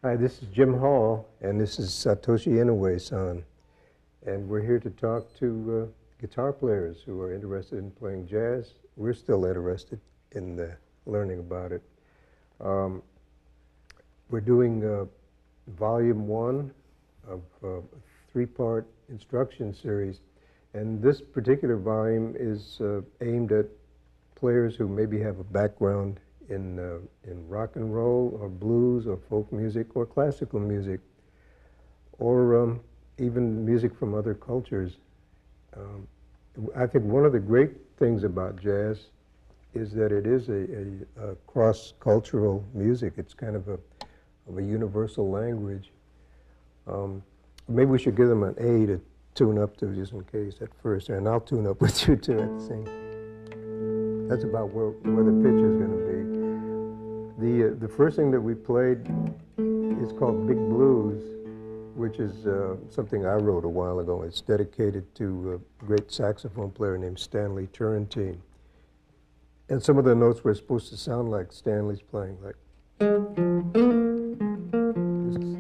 Hi, this is Jim Hall, and this is Satoshi Inoue-san. And we're here to talk to guitar players who are interested in playing jazz. We're still interested in learning about it. We're doing volume 1 of a 3-part instruction series. And this particular volume is aimed at players who maybe have a background in rock and roll or blues or folk music or classical music or even music from other cultures. I think one of the great things about jazz is that it is a cross-cultural music. It's kind of a universal language. Maybe we should give them an A to tune up to just in case at first, and I'll tune up with you too at the same time. That's about where the pitch is going to be. The first thing that we played is called Big Blues, which is something I wrote a while ago. It's dedicated to a great saxophone player named Stanley Turrentine. And some of the notes were supposed to sound like Stanley's playing, like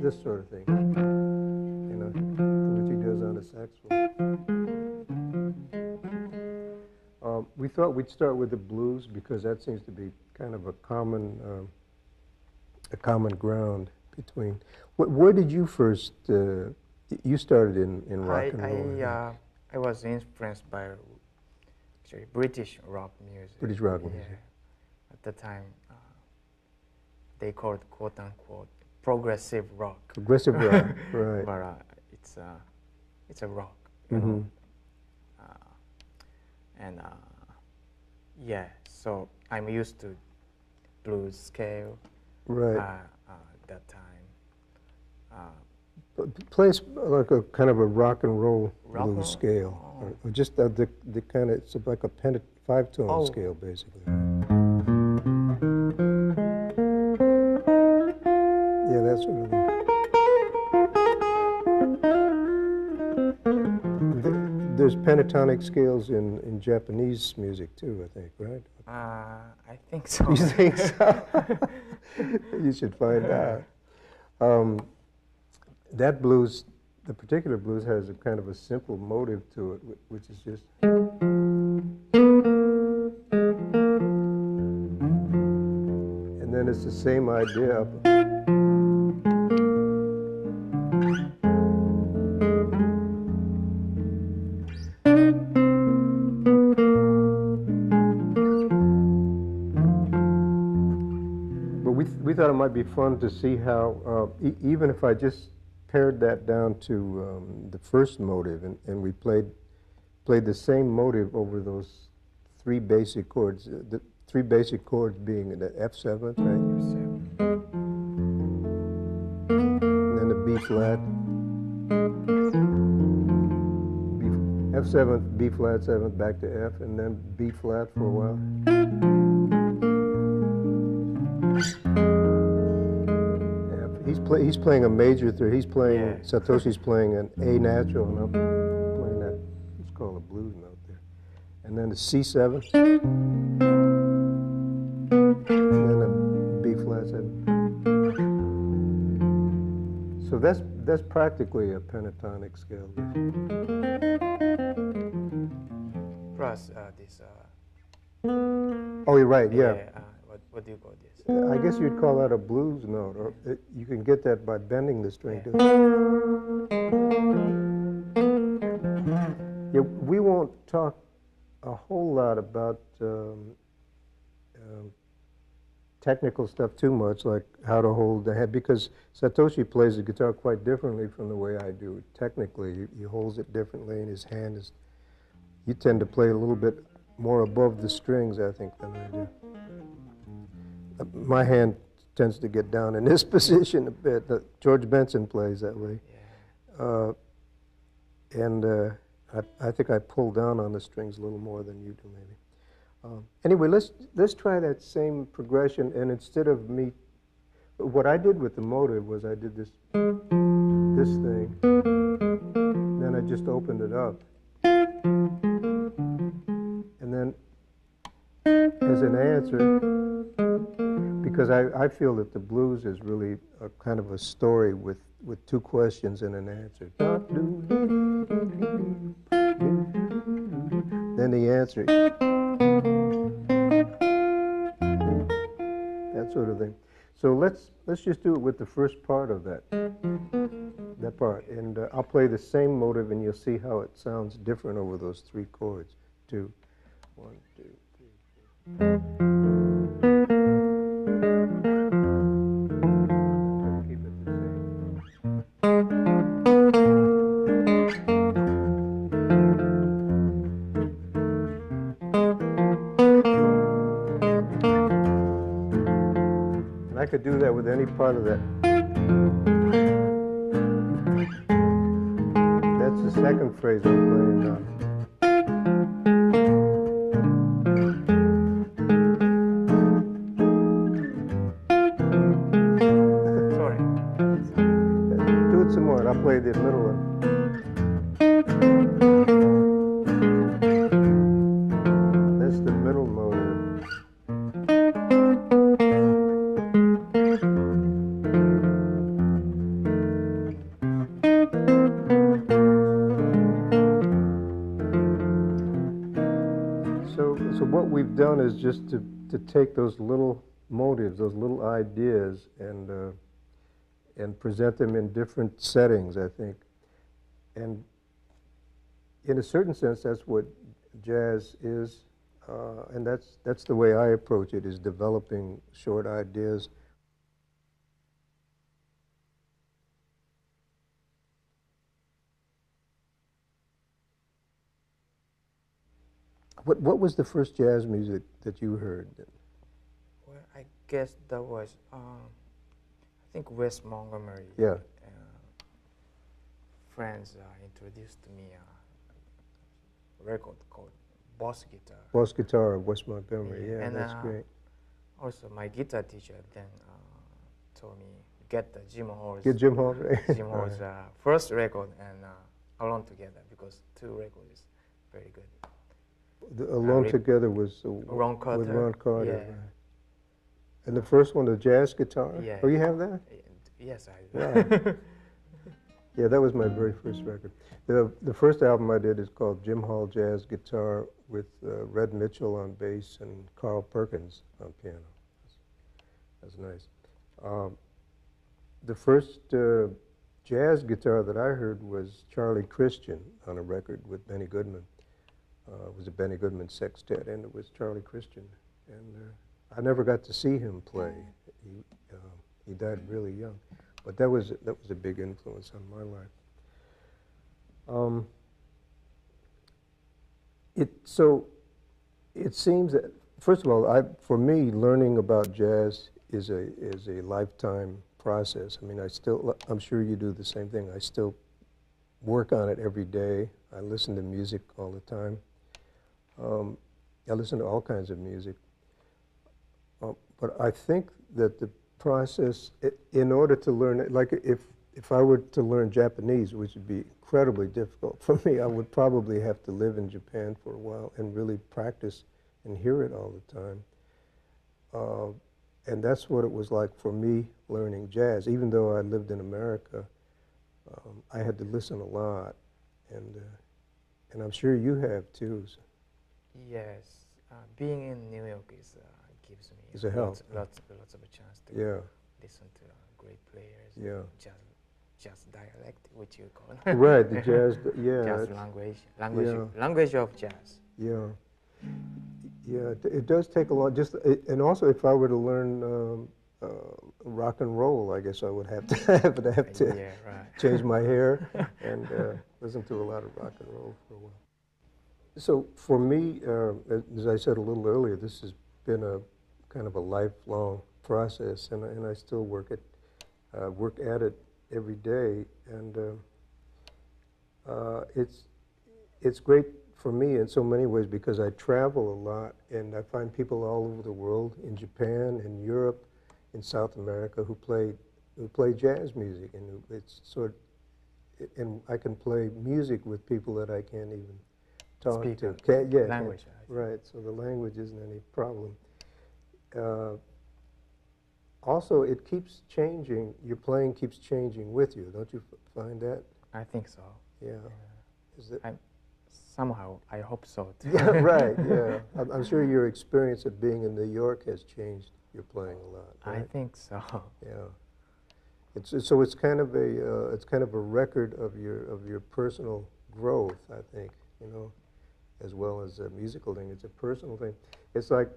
this sort of thing, you know, which he does on the saxophone. We thought we'd start with the blues because that seems to be kind of a common ground between. Where did you first? You started in rock and roll. I was influenced by actually British rock music. British rock music. At the time, they called quote unquote progressive rock. Progressive rock, right? But it's a rock. You know? And yeah, so I'm used to blues scale. Right. That time. Play like a kind of a rock and roll blues scale, or just the kind of, it's like a 5-tone scale basically. Yeah, that's sort of. There's pentatonic scales in Japanese music too, I think, right? I think so. You think so? You should find out. That blues, the particular blues, has a kind of a simple motive to it, which is just. And then it's the same idea up. We thought it might be fun to see how, even if I just pared that down to the first motive, and we played the same motive over those 3 basic chords, the 3 basic chords being the F7th, right? And then the B flat, F7th, B flat, 7th, back to F, and then B flat for a while. He's playing a major 3. He's playing, Satoshi's playing an A natural, and I'm playing that, it's called a blues note there. And then the C7, and then a B flat 7. So that's practically a pentatonic scale. Plus this. Oh, you're right, yeah. What do you call this? I guess you'd call that a blues note, or you can get that by bending the string. Yeah, we won't talk a whole lot about technical stuff too much, like how to hold the head, because Satoshi plays the guitar quite differently from the way I do. Technically, he holds it differently, and his hand is. You tend to play a little bit more above the strings, I think, than I do. My hand tends to get down in this position a bit. George Benson plays that way. Yeah. I think I pull down on the strings a little more than you do, maybe. Anyway, let's try that same progression, and instead of me, what I did with the motive was I did this thing, then I just opened it up, and then as an answer, because I feel that the blues is really a kind of a story with two questions and an answer. Then the answer, that sort of thing. So let's just do it with the first part of that part, and I'll play the same motive, and you'll see how it sounds different over those three chords. 2, 1, 2, 3, 4. Keep it the same. And I could do that with any part of that. That's the second phrase I'm playing now. Sorry. Do it some more, and I'll play the middle one. That's the middle motive. So what we've done is just to take those little motives, those little ideas, and present them in different settings, I think. And in a certain sense, that's what jazz is, and that's the way I approach it, is developing short ideas. What was the first jazz music that you heard? Well, I guess that was, I think Wes Montgomery. Yeah. Friends introduced me a record called Boss Guitar. Boss Guitar of Wes Montgomery, yeah, and, that's great. Also, my guitar teacher then told me, get the Jim Hall's. Get Jim Hall, right? Jim Hall's first record and Alone Together, because 2 records is very good. Alone Together was Ron Carter. with Ron Carter. Yeah. Right. And the first one, the jazz guitar? Yeah. Oh, you have that? Yes, I do. Wow. Yeah, that was my very first record. The first album I did is called Jim Hall Jazz Guitar, with Red Mitchell on bass and Carl Perkins on piano. That's nice. The first jazz guitar that I heard was Charlie Christian on a record with Benny Goodman. It was a Benny Goodman sextet, and it was Charlie Christian. And I never got to see him play. He died really young, but that was a big influence on my life. So it seems that, first of all, for me, learning about jazz is a lifetime process. I mean, I'm sure you do the same thing. I still work on it every day. I listen to music all the time. I listen to all kinds of music. But I think that the process, in order to learn it, like if I were to learn Japanese, which would be incredibly difficult for me, I would probably have to live in Japan for a while and really practice and hear it all the time. And that's what it was like for me learning jazz. Even though I lived in America, I had to listen a lot, and I'm sure you have too. So. Yes, being in New York gives me It's a help. lots of a chance to listen to great players. Yeah. Jazz dialect, which you call. Right, the jazz. Yeah. Jazz language of jazz. Yeah. Yeah, it does take a lot. And also, if I were to learn rock and roll, I guess I would have to Yeah, right. change my hair and listen to a lot of rock and roll for a while. So for me, as I said a little earlier, this has been a kind of a lifelong process, and I still work at it every day, and it's great for me in so many ways because I travel a lot, and I find people all over the world, in Japan, in Europe, in South America, who play jazz music, and and I can play music with people that I can't even talk speaker, to. Yeah, language. right, so the language isn't any problem. Also, it keeps changing. Your playing keeps changing with you. Don't you find that? I think so. Yeah. Is it? Somehow, I hope so. Too. Yeah, right. Yeah, I'm sure your experience of being in New York has changed your playing a lot. Right? I think so. Yeah. So it's kind of a record of your personal growth, I think. You know, as well as a musical thing. It's a personal thing. It's like.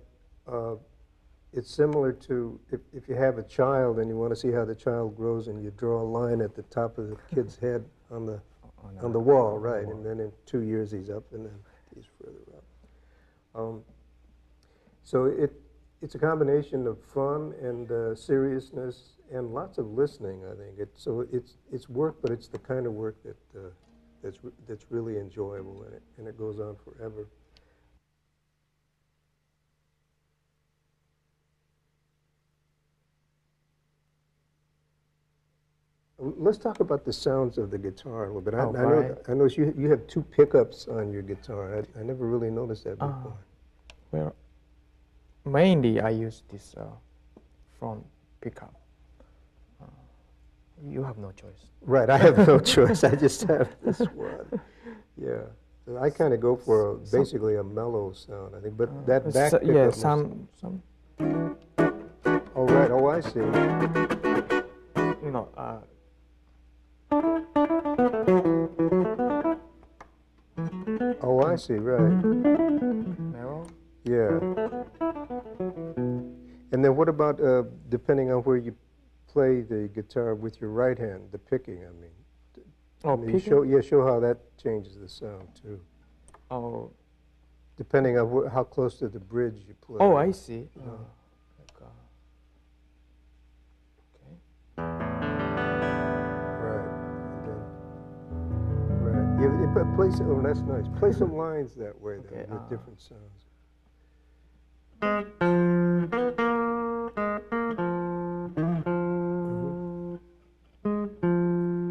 It's similar to if you have a child and you want to see how the child grows, and you draw a line at the top of the kid's head on the wall, right? And then in 2 years he's up, and then he's further up. So it's a combination of fun and seriousness and lots of listening. I think it's work, but it's the kind of work that's really enjoyable, and it goes on forever. Let's talk about the sounds of the guitar a little bit. I know you have 2 pickups on your guitar. I never really noticed that before. Well, mainly I use this front pickup. You have no choice. Right, I have no choice. I just have this one. Yeah, so I kind of go for basically a mellow sound, I think. But that back pickup. Yeah, some. Oh right. Oh, I see. You know. Oh, I see, right. Narrow? Yeah. And then what about, depending on where you play the guitar with your right hand, the picking, I mean. Oh, picking? Show how that changes the sound, too. Oh. Depending on how close to the bridge you play. Oh, I see. Oh, that's nice. Play some lines that way, then, with different sounds.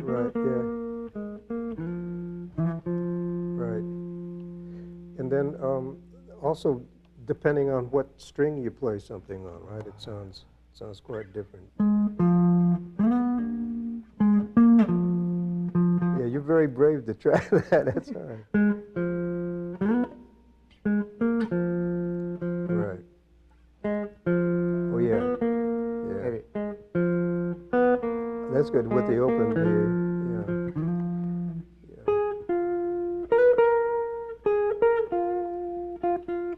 Right, yeah. Right. And then also, depending on what string you play something on, right, it sounds quite different. You're very brave to try that. That's all right. Right. Oh, yeah. Maybe. That's good with the open,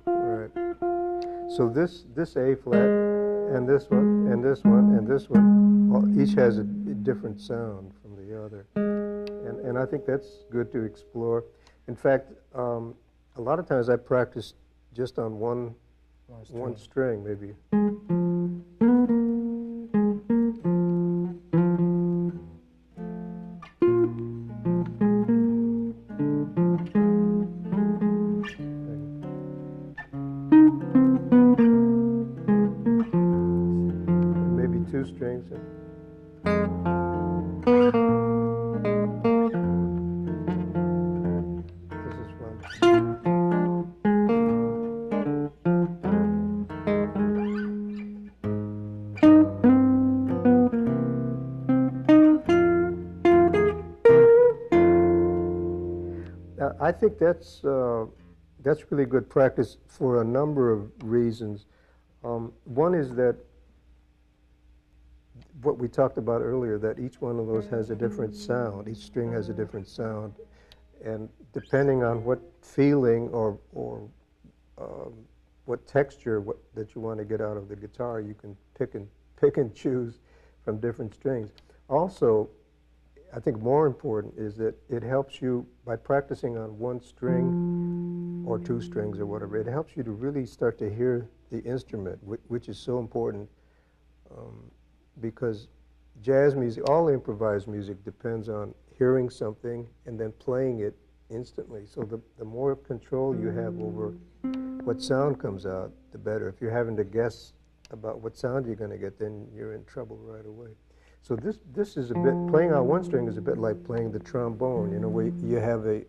Right. So this A flat, and this one, and this one, and this one, each has a different sound from the other. And I think that's good to explore. In fact, a lot of times I practice just on one string, maybe. Maybe 2 strings. I think that's really good practice for a number of reasons. One is that what we talked about earlier, that each one of those has a different sound. Each string has a different sound, and depending on what feeling or what texture that you want to get out of the guitar, you can pick and choose from different strings. Also, I think more important is that it helps you, by practicing on 1 string or 2 strings or whatever, it helps you to really start to hear the instrument, which is so important, because jazz music, all improvised music, depends on hearing something and then playing it instantly. So the more control you have over what sound comes out, the better. If you're having to guess about what sound you're going to get, then you're in trouble right away. So this is a bit, playing on one string is a bit like playing the trombone, you know, where you have a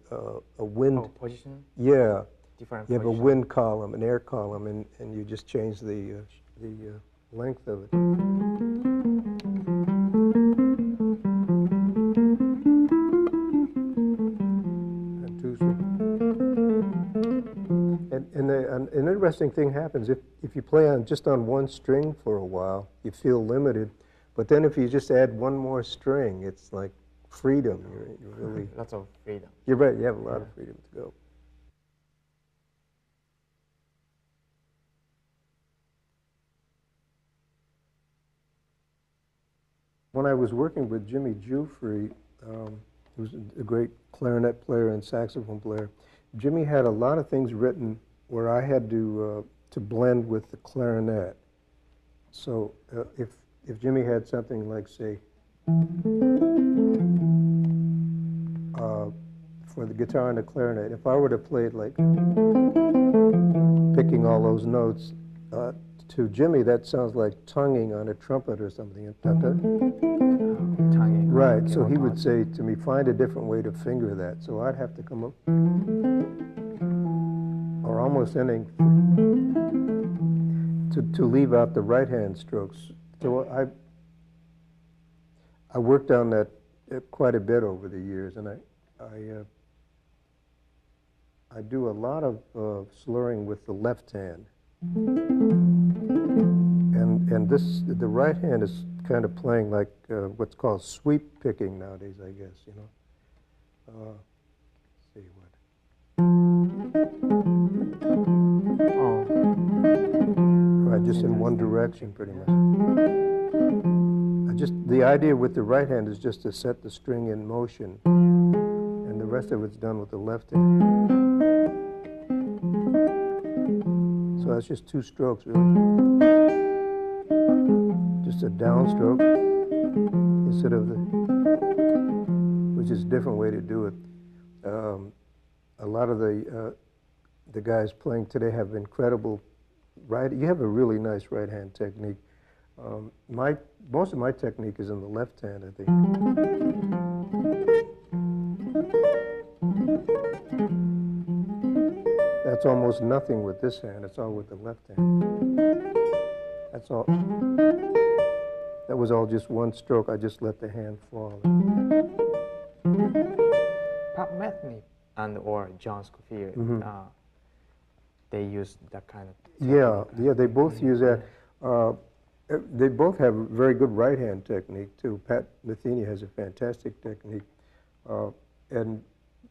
wind. Oh, position? Yeah. Different You have a position. wind column, an air column, and you just change the length of it. And two strings. And an interesting thing happens if you play on just on one string for a while, you feel limited. But then if you just add one more string, it's like freedom. You're really Lots of freedom. You're right. You have a lot of freedom to go. When I was working with Jimmy Giuffre, who's a great clarinet player and saxophone player, Jimmy had a lot of things written where I had to blend with the clarinet. So if Jimmy had something like, say, for the guitar and the clarinet, if I were to play it like picking all those notes, to Jimmy that sounds like tonguing on a trumpet or something. Tonguing. Right, so he would say to me, find a different way to finger that. So I'd have to come up, or almost ending, to leave out the right-hand strokes. So I worked on that quite a bit over the years, and I do a lot of slurring with the left hand. And the right hand is kind of playing like what's called sweep picking nowadays, I guess, you know. Let's see what. Oh. Right, just in one direction, pretty much. The idea with the right hand is just to set the string in motion, and the rest of it's done with the left hand. So that's just two strokes, really. Just a downstroke instead of which is a different way to do it. A lot of the guys playing today have incredible you have a really nice right hand technique. Most of my technique is in the left hand, I think. That's almost nothing with this hand. It's all with the left hand. That's all. That was all just one stroke. I just let the hand fall. Pat Metheny and or John Scofield, they use that kind of technique. Yeah, they both use that. They both have very good right hand technique too. Pat Metheny has a fantastic technique. And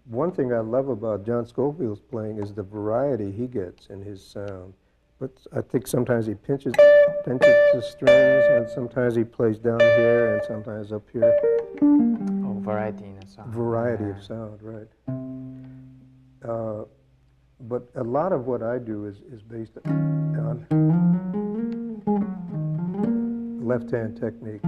one thing I love about John Scofield's playing is the variety he gets in his sound. But I think sometimes he pinches the strings, and sometimes he plays down here, and sometimes up here. Oh, variety in the sound. Variety of sound, right. But a lot of what I do is based on left-hand technique.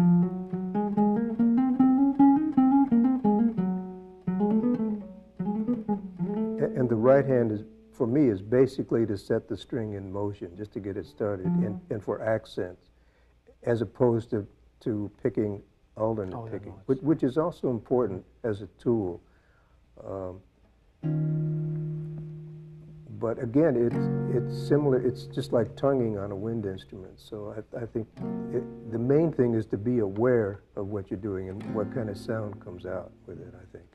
And the right hand is, for me, is basically to set the string in motion, just to get it started, and for accents, as opposed to picking alternate picking, which is also important as a tool. But again, it's similar. It's just like tonguing on a wind instrument. So I think the main thing is to be aware of what you're doing and what kind of sound comes out with it, I think.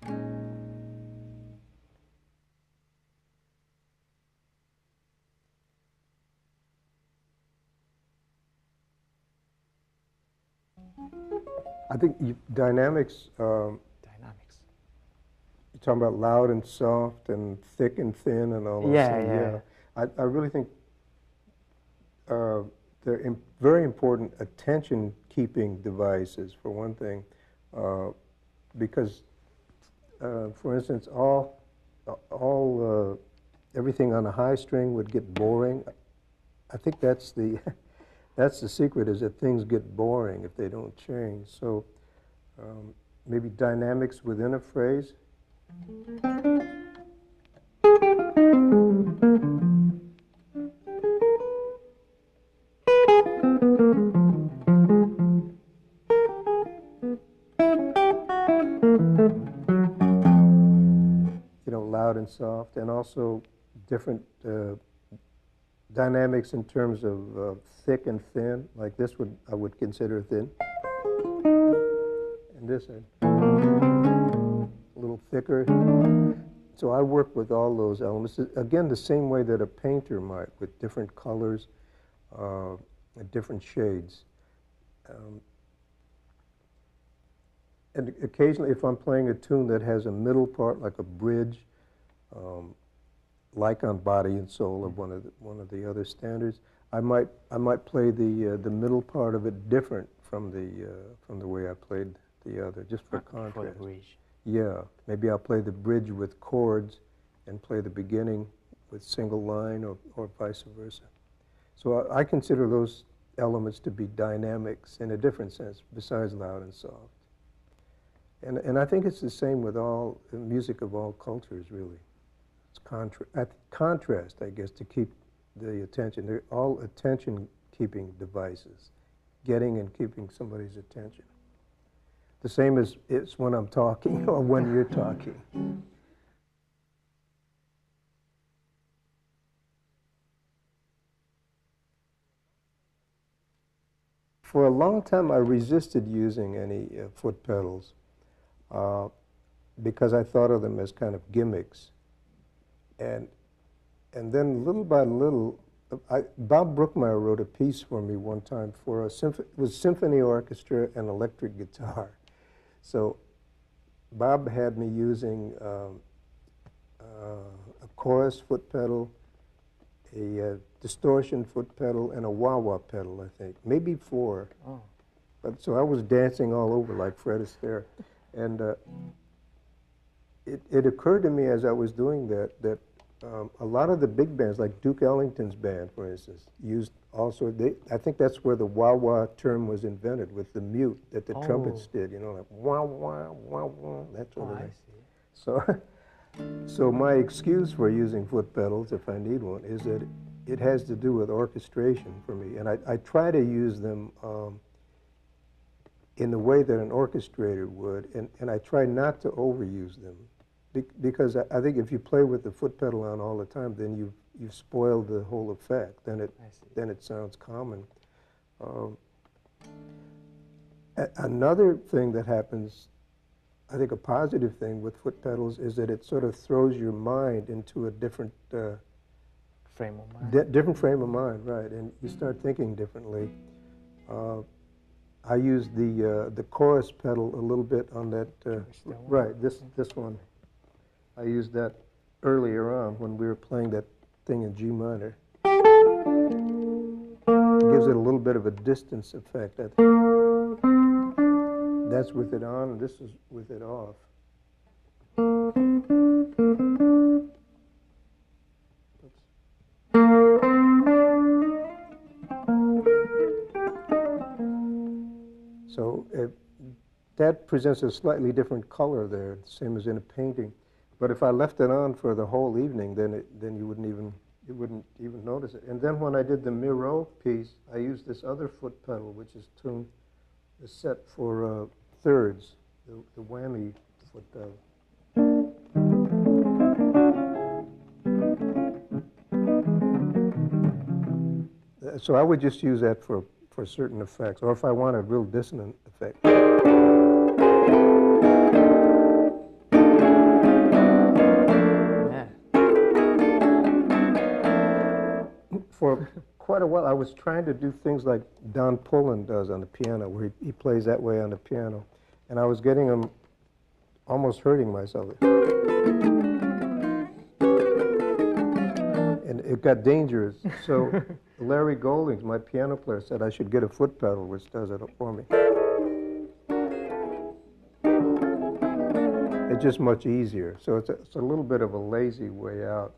I think dynamics. Dynamics. You're talking about loud and soft and thick and thin and all those things. Yeah. I really think they're very important attention-keeping devices, for one thing, because, for instance, everything on a high string would get boring. I think that's the that's the secret, is that things get boring if they don't change. So maybe dynamics within a phrase. soft, and also different dynamics in terms of thick and thin. Like this I would consider thin, and this a little thicker. So I work with all those elements, again, the same way that a painter might, with different colors, different shades. And occasionally, if I'm playing a tune that has a middle part, like a bridge, like on Body and Soul of one of the other standards, I might play the middle part of it different from the way I played the other, just for contrast. For the bridge. Yeah, maybe I'll play the bridge with chords and play the beginning with single line, or vice versa. So I consider those elements to be dynamics in a different sense, besides loud and soft. And I think it's the same with all music of all cultures, really. It's contrast, I guess, to keep the attention. They're all attention-keeping devices, getting and keeping somebody's attention. The same as it's when I'm talking or when you're talking. For a long time, I resisted using any foot pedals because I thought of them as kind of gimmicks. And then little by little, Bob Brookmeyer wrote a piece for me one time for it was symphony orchestra and electric guitar. So Bob had me using a chorus foot pedal, a distortion foot pedal, and a wah-wah pedal, I think. Maybe 4. Oh. But so I was dancing all over like Fred Astaire. And it occurred to me as I was doing that a lot of the big bands, like Duke Ellington's band, for instance, used also, I think that's where the wah-wah term was invented, with the mute that the trumpets did, you know, like wah-wah, wah-wah, that sort of thing. So, so my excuse for using foot pedals, if I need one, is that it has to do with orchestration for me. And I try to use them in the way that an orchestrator would, and I try not to overuse them. Because I think if you play with the foot pedal on all the time, then you've spoiled the whole effect. Then it sounds common. Another thing that happens, I think a positive thing with foot pedals, is that it sort of throws your mind into a different frame of mind. Different frame of mind, right? And you start thinking differently. I use the chorus pedal a little bit on that. Right, this one. I used that earlier on when we were playing that thing in G minor. It gives it a little bit of a distance effect. That's with it on, and this is with it off. So that presents a slightly different color there, same as in a painting. But if I left it on for the whole evening, then you wouldn't even notice it. And then when I did the Miro piece, I used this other foot pedal, which is set for thirds, the whammy foot pedal. So I would just use that for certain effects, or if I want a real dissonant effect. For quite a while, I was trying to do things like Don Pullen does on the piano, where he plays that way on the piano. And I was getting him almost hurting myself. And it got dangerous. So Larry Goldings, my piano player, said I should get a foot pedal, which does it for me. It's just much easier. So it's a little bit of a lazy way out.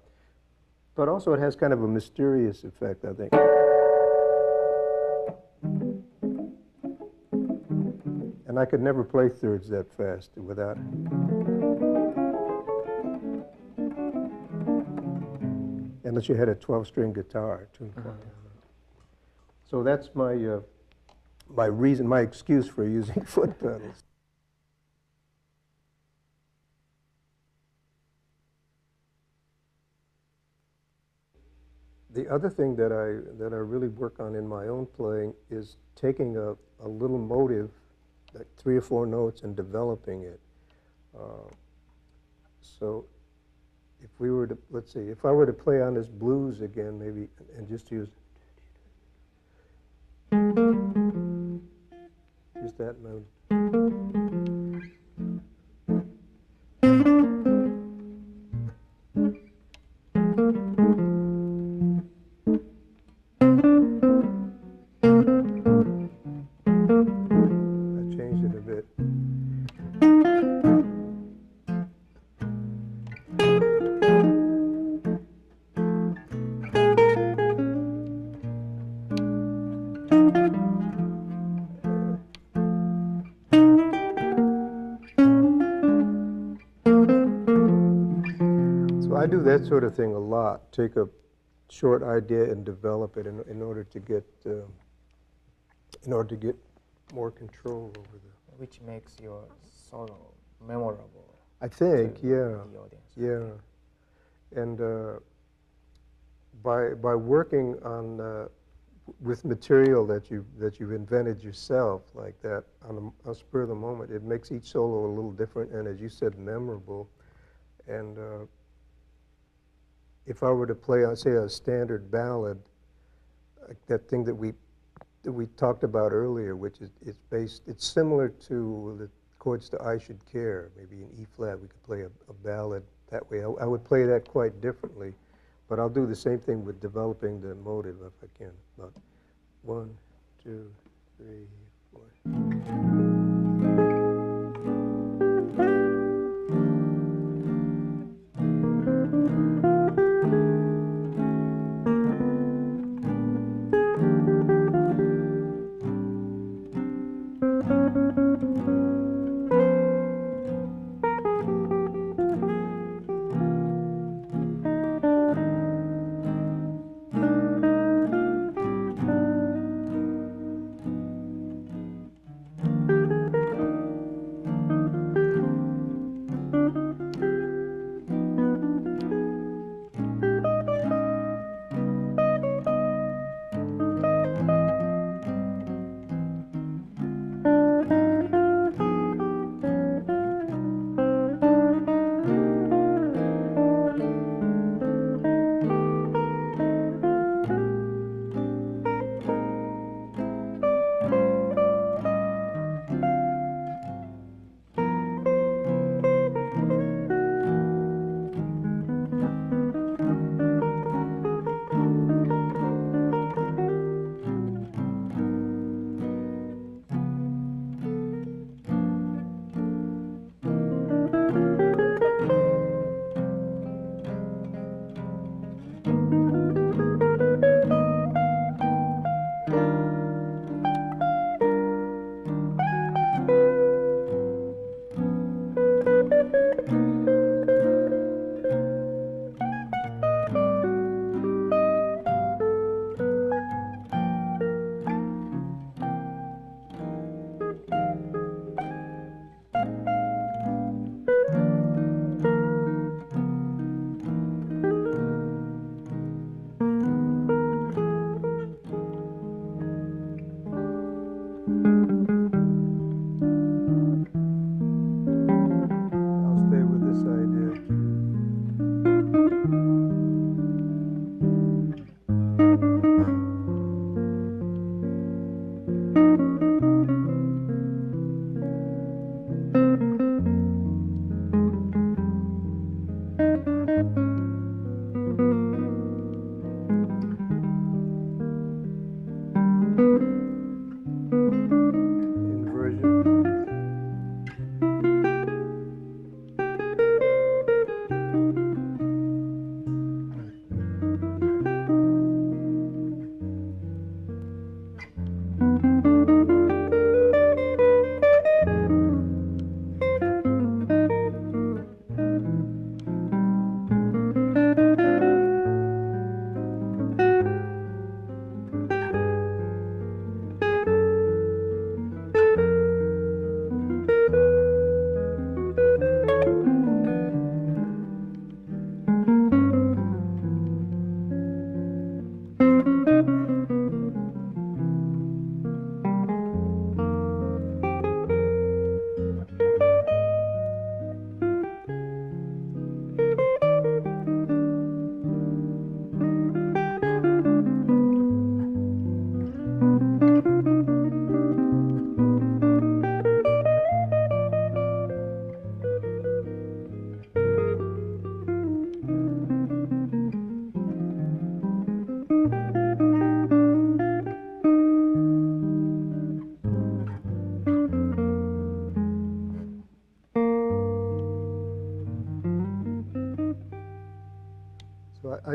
But also it has kind of a mysterious effect, I think. And I could never play thirds that fast without it. Unless you had a 12-string guitar. So that's my excuse for using foot pedals. The other thing that I really work on in my own playing is taking a little motive, like 3 or 4 notes, and developing it. So if we were to, let's see, if I were to play on this blues again, maybe, and just use that note. I changed it a bit. So I do that sort of thing a lot. Take a short idea and develop it in order to get more control over the. Which makes your solo memorable. I think, to yeah, the audience. yeah, and by working on with material that you've invented yourself like that on a spur of the moment, it makes each solo a little different and, as you said, memorable. And if I were to play, say, a standard ballad, like that thing that we talked about earlier, which is it's similar to the chords to I Should Care. Maybe in E flat, we could play a ballad that way. I would play that quite differently, but I'll do the same thing with developing the motive if I can. About 1, 2, 3, 4.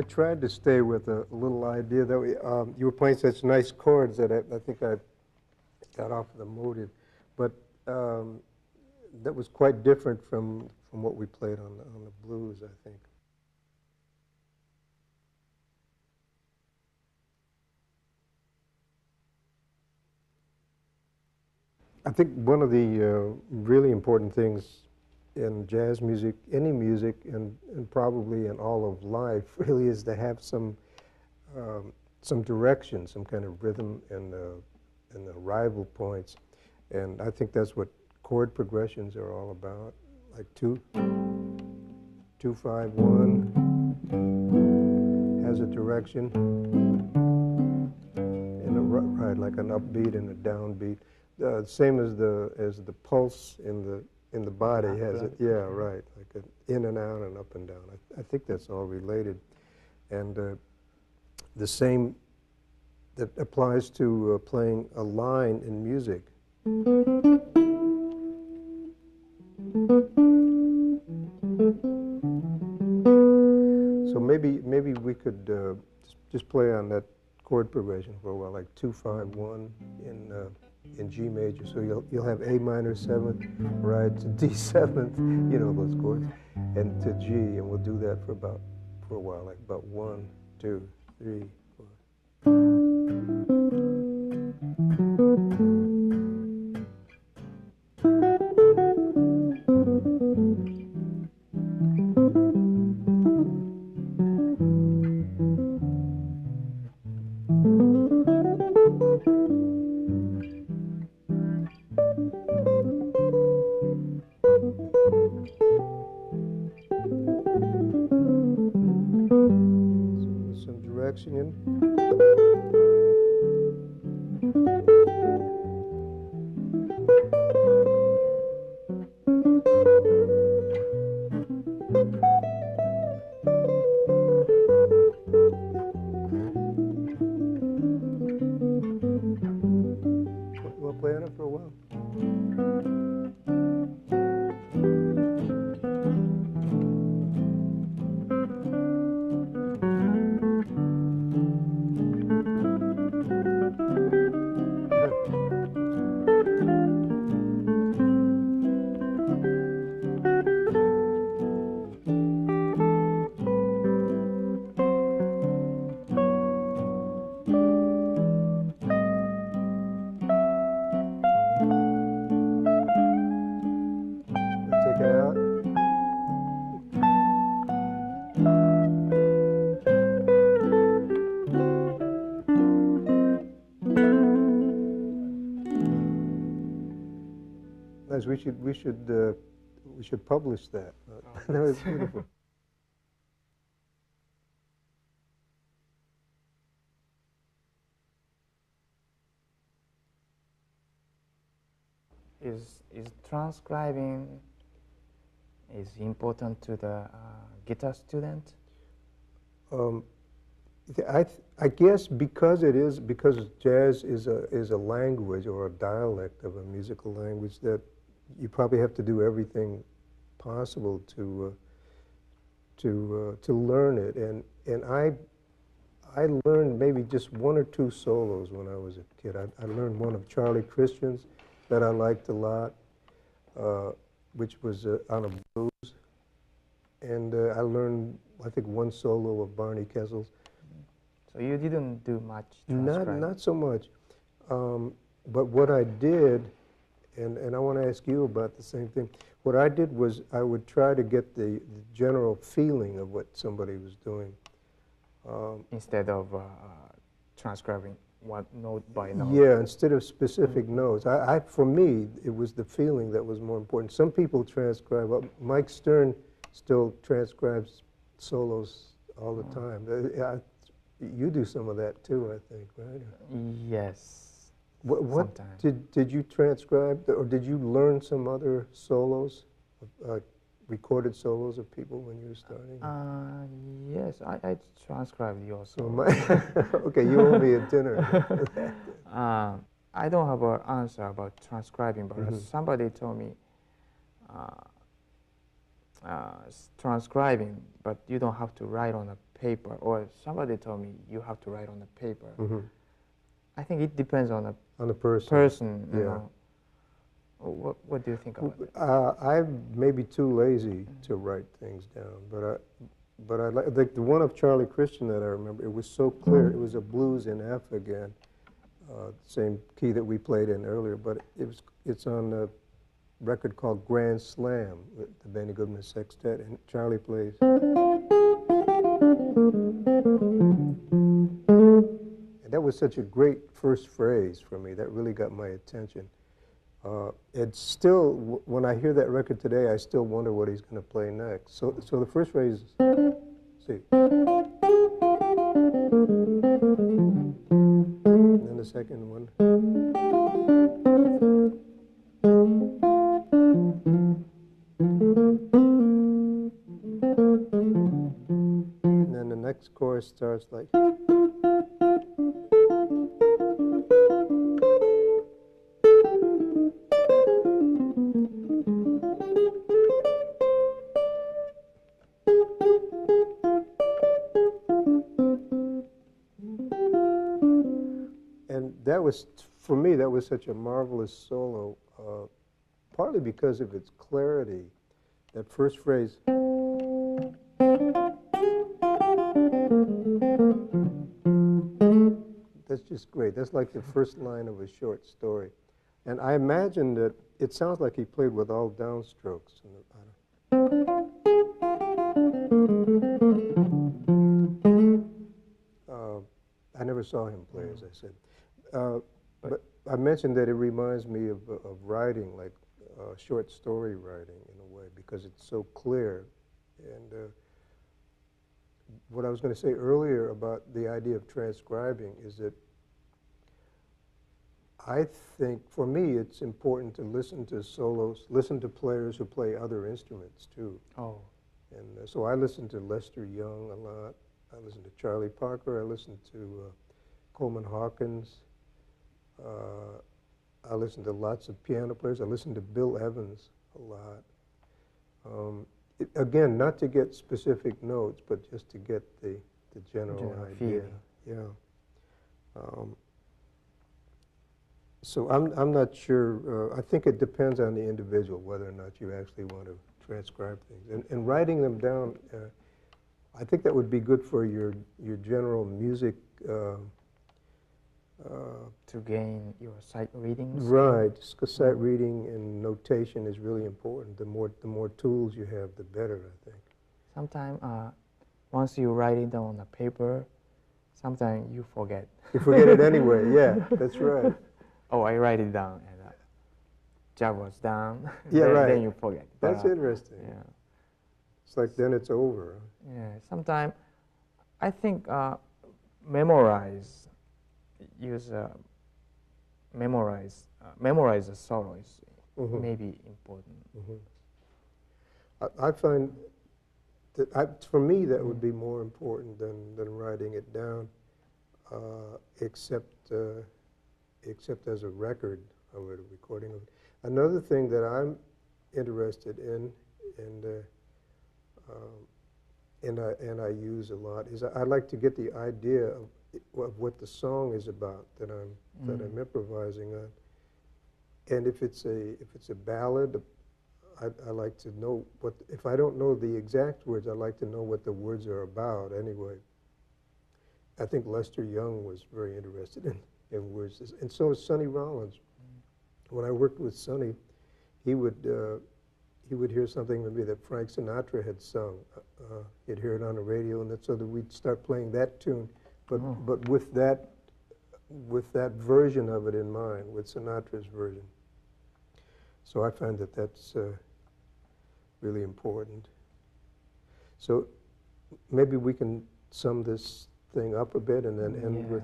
tried to stay with a little idea that you were playing such nice chords that I think I got off of the motive, but that was quite different from what we played on the blues, I think. I think one of the really important things in jazz music, any music, and probably in all of life, really is to have some direction, some kind of rhythm and arrival points. And I think that's what chord progressions are all about, like 2, 2, 5, 1 has a direction, and right, like an upbeat and a downbeat. Same as the pulse in the body has it. Yeah, right. Like an in and out and up and down. I think that's all related, and the same that applies to playing a line in music. So maybe we could just play on that chord progression for a while, like 2, 5, 1 in G major. So you'll have A minor 7th, right, to D 7th, you know those chords, and to G, and we'll do that for a while, like about 1, 2, 3, 4. Some direction in. We'll play on it for a while. Take it out. Nice. We should publish that. That was beautiful. Is transcribing is important to the guitar student? I guess because jazz is a language or a dialect of a musical language, that you probably have to do everything possible to learn it. And I learned maybe just 1 or 2 solos when I was a kid. I learned one of Charlie Christian's that I liked a lot, which was on a blues. And I learned, I think, 1 solo of Barney Kessel's. So you didn't do much transcribing? Not so much. But what I did, and I want to ask you about the same thing, what I did was I would try to get the general feeling of what somebody was doing. Instead of transcribing one note by note? Yeah, instead of specific notes. For me, it was the feeling that was more important. Some people transcribe. Mike Stern still transcribes solos all the time. You do some of that too, I think, right? Yes. What did you transcribe, or did you learn some other solos, recorded solos of people when you were starting? Yes, I transcribed your solo. Okay, you owe me a dinner. I don't have an answer about transcribing, but somebody told me transcribing, but you don't have to write on a paper, or somebody told me you have to write on the paper. Mm-hmm. I think it depends on the person. person, Yeah. you know. What do you think about it? I'm maybe too lazy to write things down, but I like the one of Charlie Christian that I remember. It was so clear. It was a blues in F again, same key that we played in earlier. But it's on a record called Grand Slam with the Benny Goodman Sextet, and Charlie plays. And that was such a great first phrase for me. That really got my attention. It's still, when I hear that record today, I still wonder what he's going to play next. So the first phrase is, see. And then the second one. And then the next chorus starts like. And that was, for me, that was such a marvelous solo, partly because of its clarity. That first phrase. That's just great. That's like the first line of a short story. And I imagine that it sounds like he played with all downstrokes. I never saw him play, as I said. But I mentioned that it reminds me of writing, like short story writing in a way, because it's so clear. And what I was going to say earlier about the idea of transcribing is that I think, for me, it's important to listen to solos, listen to players who play other instruments, too. Oh. And so I listen to Lester Young a lot. I listen to Charlie Parker. I listen to Coleman Hawkins. I listen to lots of piano players. I listen to Bill Evans a lot. Again, not to get specific notes, but just to get the general idea. Feeling. Yeah. So I'm not sure. I think it depends on the individual whether or not you actually want to transcribe things. And writing them down, I think that would be good for your general music. To gain your sight readings. Right, sight reading and notation is really important. The more tools you have, the better, I think. Sometimes, once you write it down on a paper, sometimes you forget. You forget it anyway. Yeah, that's right. Oh, I write it down, and job was done. Yeah, right. Then you forget. That's interesting. Yeah. It's like then it's over. Yeah. Sometimes, I think memorize the solo is maybe important. I find that for me that would be more important than writing it down, except as a record of it, a recording of it. Another thing that I'm interested in, and I use a lot, is I like to get the idea of what the song is about that I'm improvising on. And if it's a ballad, I like to know what. If I don't know the exact words, I like to know what the words are about anyway. I think Lester Young was very interested in words, and so is Sonny Rollins. When I worked with Sonny, he would hear something maybe that Frank Sinatra had sung. He'd hear it on the radio, and so that we'd start playing that tune, but with that version of it in mind, with Sinatra's version. So I find that that's really important. So maybe we can sum this thing up a bit and then end with.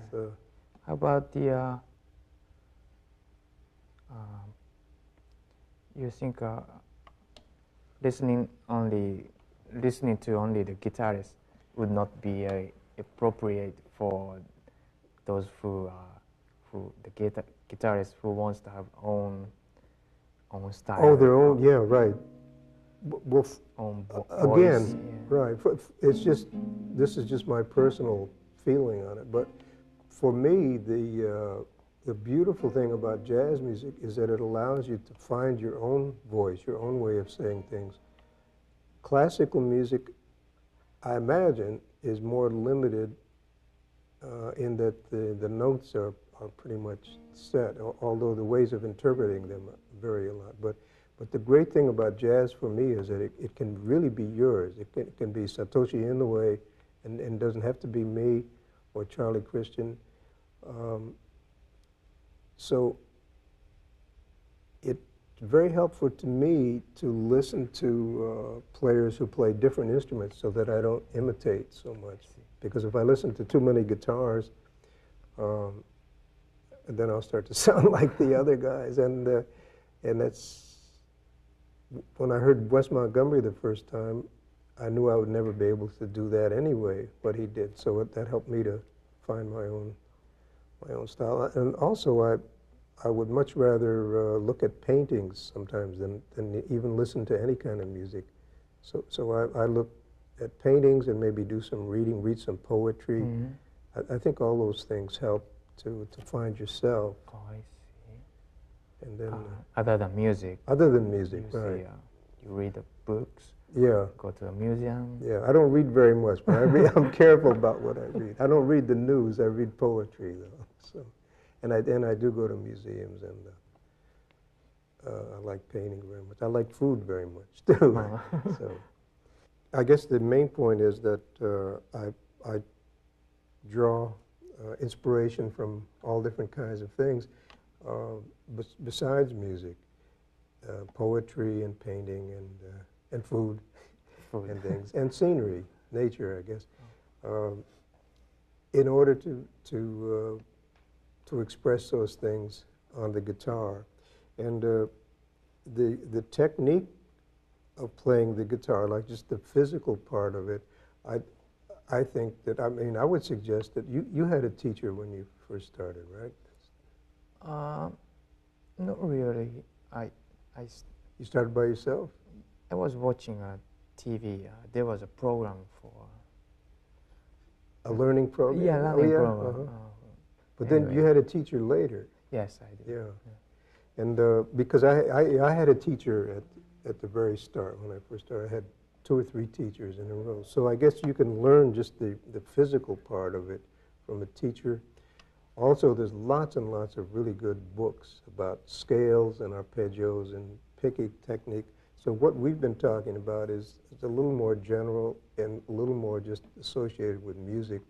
How about the? You think listening to only the guitarist would not be appropriate for those who the guitarist who wants to have own style. Oh, their own, yeah, right. Well, own again, voice. right. It's just, this is just my personal feeling on it. But for me, the beautiful thing about jazz music is that it allows you to find your own voice, your own way of saying things. Classical music, I imagine, is more limited in that the notes are pretty much set, although the ways of interpreting them vary a lot. But the great thing about jazz for me is that it can really be yours. It can be Satoshi Inoue, and doesn't have to be me or Charlie Christian. So it's very helpful to me to listen to players who play different instruments so that I don't imitate so much. Because if I listen to too many guitars, then I'll start to sound like the other guys. And that's, when I heard Wes Montgomery the first time, I knew I would never be able to do that anyway, what he did. So that helped me to find my own style. And also, I would much rather look at paintings sometimes than even listen to any kind of music. So I look at paintings and maybe do some reading, read some poetry. I think all those things help to find yourself. Oh, I see. And then Other than music. Other than music, you right? See, you read the books. Yeah. Go to a museum. Yeah, I don't read very much, but I'm careful about what I read. I don't read the news. I read poetry, though. So, and I do go to museums, and I like painting very much. I like food very much too. So, I guess the main point is that I draw inspiration from all different kinds of things, besides music, poetry and painting and food. And things, and scenery, nature, I guess, in order to express those things on the guitar. And the technique of playing the guitar, like just the physical part of it, I think that, I mean, I would suggest that you had a teacher when you first started, right? Not really. You started by yourself? I was watching a TV. There was a program for a learning program. Yeah, learning program. But then you had a teacher later. Yes, I did. Yeah. And because I had a teacher at the very start when I first started. I had 2 or 3 teachers in a row. So I guess you can learn just the physical part of it from a teacher. Also, there's lots and lots of really good books about scales and arpeggios and picking technique. So what we've been talking about is a little more general and a little more just associated with music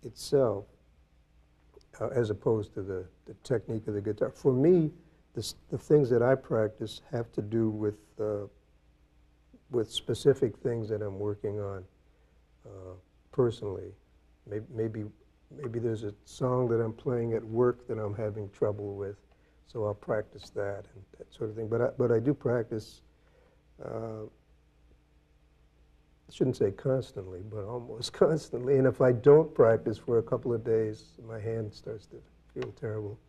itself, as opposed to the technique of the guitar. For me, the things that I practice have to do with specific things that I'm working on personally. Maybe there's a song that I'm playing at work that I'm having trouble with, so I'll practice that and that sort of thing. But I do practice, I shouldn't say constantly, but almost constantly. And if I don't practice for a couple of days, my hand starts to feel terrible.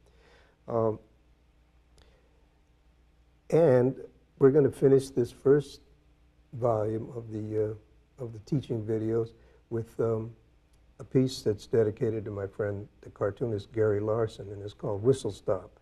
And we're going to finish this first volume of the teaching videos with a piece that's dedicated to my friend, the cartoonist Gary Larson, and it's called Whistle Stop.